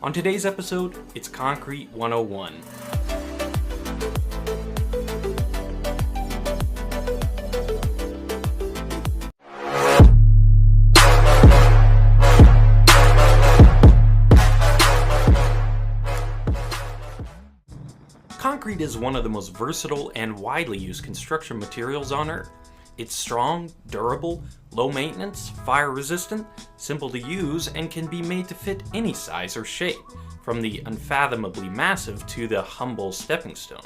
On today's episode, it's Concrete 101. Concrete is one of the most versatile and widely used construction materials on Earth. It's strong, durable, low maintenance, fire resistant, simple to use, and can be made to fit any size or shape, from the unfathomably massive to the humble stepping stone.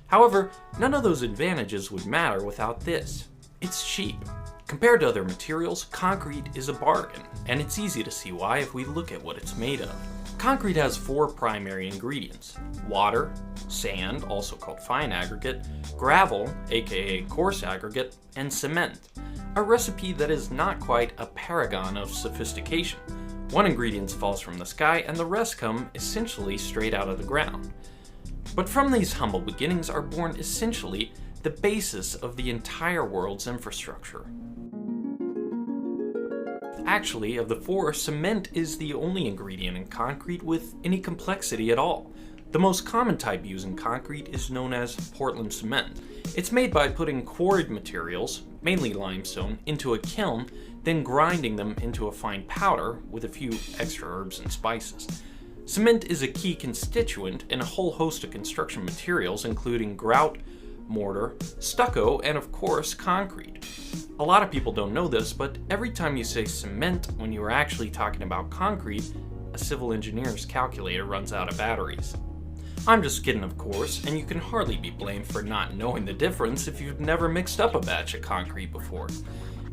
However, none of those advantages would matter without this. It's cheap. Compared to other materials, concrete is a bargain, and it's easy to see why if we look at what it's made of. Concrete has four primary ingredients: water, sand, also called fine aggregate, gravel, aka coarse aggregate, and cement. A recipe that is not quite a paragon of sophistication. One ingredient falls from the sky and the rest come essentially straight out of the ground. But from these humble beginnings are born essentially the basis of the entire world's infrastructure. Actually, of the four, cement is the only ingredient in concrete with any complexity at all. The most common type used in concrete is known as Portland cement. It's made by putting quarried materials, mainly limestone, into a kiln, then grinding them into a fine powder with a few extra herbs and spices. Cement is a key constituent in a whole host of construction materials, including grout, mortar, stucco, and of course, concrete. A lot of people don't know this, but every time you say cement when you are actually talking about concrete, a civil engineer's calculator runs out of batteries. I'm just kidding, of course, and you can hardly be blamed for not knowing the difference if you've never mixed up a batch of concrete before.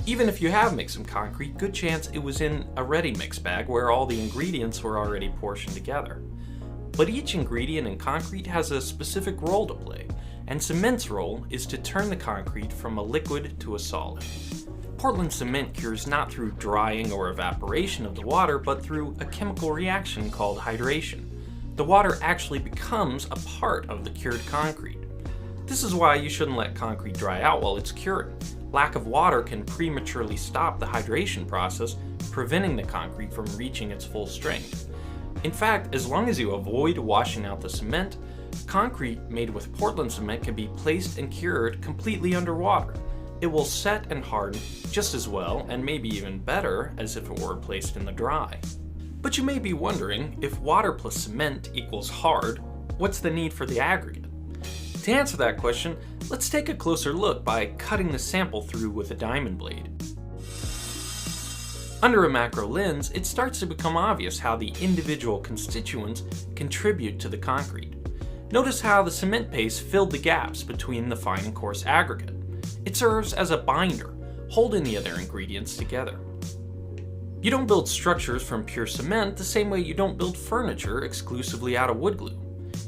Even if you have mixed some concrete, good chance it was in a ready mix bag where all the ingredients were already portioned together. But each ingredient in concrete has a specific role to play, and cement's role is to turn the concrete from a liquid to a solid. Portland cement cures not through drying or evaporation of the water, but through a chemical reaction called hydration. The water actually becomes a part of the cured concrete. This is why you shouldn't let concrete dry out while it's curing. Lack of water can prematurely stop the hydration process, preventing the concrete from reaching its full strength. In fact, as long as you avoid washing out the cement, concrete made with Portland cement can be placed and cured completely underwater. It will set and harden just as well, and maybe even better, as if it were placed in the dry. But you may be wondering, if water plus cement equals hard, what's the need for the aggregate? To answer that question, let's take a closer look by cutting the sample through with a diamond blade. Under a macro lens, it starts to become obvious how the individual constituents contribute to the concrete. Notice how the cement paste filled the gaps between the fine and coarse aggregate. It serves as a binder, holding the other ingredients together. You don't build structures from pure cement the same way you don't build furniture exclusively out of wood glue.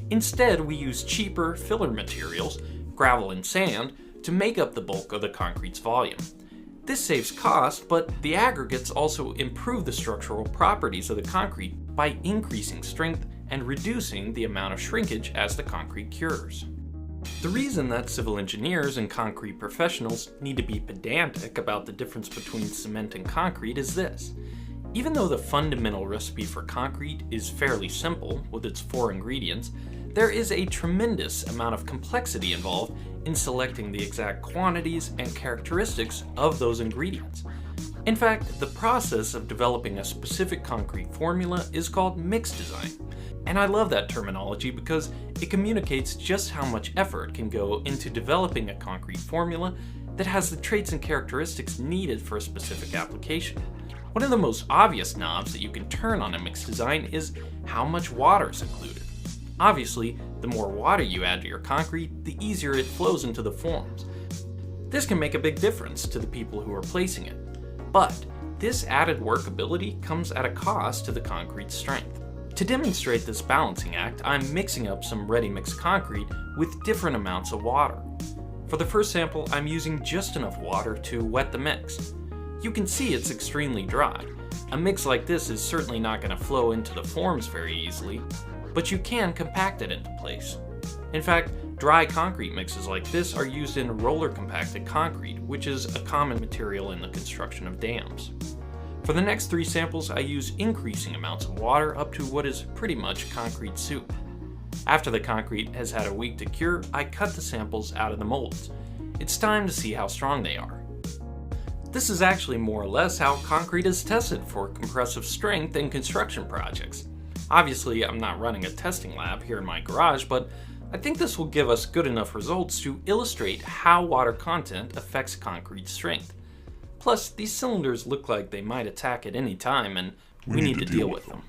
Instead, we use cheaper filler materials, gravel and sand, to make up the bulk of the concrete's volume. This saves cost, but the aggregates also improve the structural properties of the concrete by increasing strength and reducing the amount of shrinkage as the concrete cures. The reason that civil engineers and concrete professionals need to be pedantic about the difference between cement and concrete is this. Even though the fundamental recipe for concrete is fairly simple with its four ingredients, there is a tremendous amount of complexity involved in selecting the exact quantities and characteristics of those ingredients. In fact, the process of developing a specific concrete formula is called mix design. And I love that terminology because it communicates just how much effort can go into developing a concrete formula that has the traits and characteristics needed for a specific application. One of the most obvious knobs that you can turn on a mix design is how much water is included. Obviously, the more water you add to your concrete, the easier it flows into the forms. This can make a big difference to the people who are placing it. But this added workability comes at a cost to the concrete's strength. To demonstrate this balancing act, I'm mixing up some ready-mix concrete with different amounts of water. For the first sample, I'm using just enough water to wet the mix. You can see it's extremely dry. A mix like this is certainly not going to flow into the forms very easily, but you can compact it into place. In fact, dry concrete mixes like this are used in roller compacted concrete, which is a common material in the construction of dams. For For the next 3 samples, I use increasing amounts of water up to what is pretty much concrete soup. After the concrete has had a week to cure, I cut the samples out of the molds. It's time to see how strong they are. This is actually more or less how concrete is tested for compressive strength in construction projects. Obviously, I'm not running a testing lab here in my garage, but I think this will give us good enough results to illustrate how water content affects concrete strength. Plus, these cylinders look like they might attack at any time, and we need to deal with them.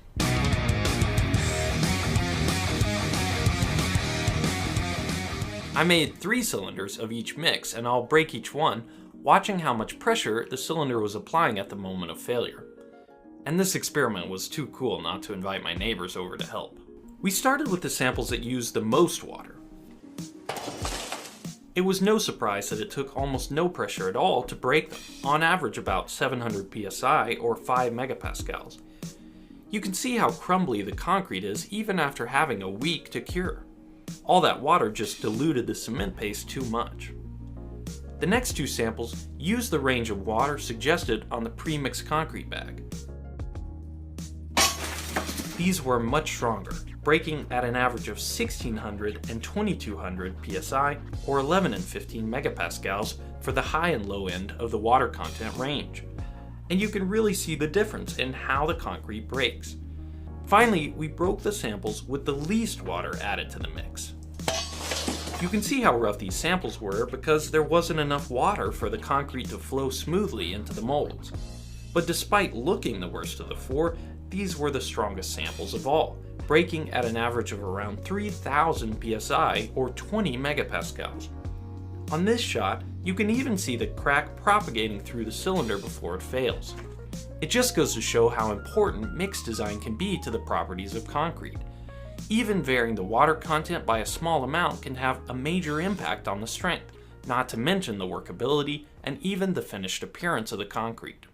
I made 3 cylinders of each mix, and I'll break each one, watching how much pressure the cylinder was applying at the moment of failure. And this experiment was too cool not to invite my neighbors over to help. We started with the samples that used the most water. It was no surprise that it took almost no pressure at all to break them, on average about 700 psi or 5 megapascals. You can see how crumbly the concrete is even after having a week to cure. All that water just diluted the cement paste too much. The next 2 samples used the range of water suggested on the pre-mixed concrete bag. These were much stronger, breaking at an average of 1600 and 2200 psi or 11 and 15 megapascals for the high and low end of the water content range. And you can really see the difference in how the concrete breaks. Finally, we broke the samples with the least water added to the mix. You can see how rough these samples were because there wasn't enough water for the concrete to flow smoothly into the molds. But despite looking the worst of the 4, these were the strongest samples of all, breaking at an average of around 3000 psi or 20 megapascals. On this shot, you can even see the crack propagating through the cylinder before it fails. It just goes to show how important mix design can be to the properties of concrete. Even varying the water content by a small amount can have a major impact on the strength, not to mention the workability and even the finished appearance of the concrete.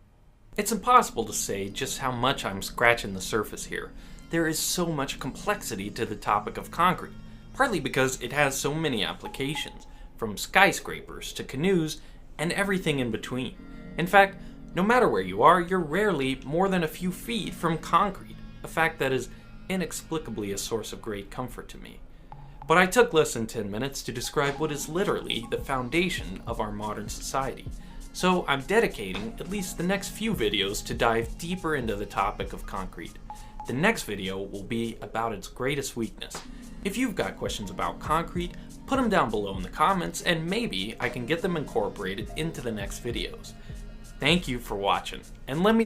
It's impossible to say just how much I'm scratching the surface here. There is so much complexity to the topic of concrete, partly because it has so many applications, from skyscrapers to canoes and everything in between. In fact, no matter where you are, you're rarely more than a few feet from concrete, a fact that is inexplicably a source of great comfort to me. But I took less than 10 minutes to describe what is literally the foundation of our modern society. So I'm dedicating at least the next few videos to dive deeper into the topic of concrete. The next video will be about its greatest weakness. If you've got questions about concrete, put them down below in the comments and maybe I can get them incorporated into the next videos. Thank you for watching, and let me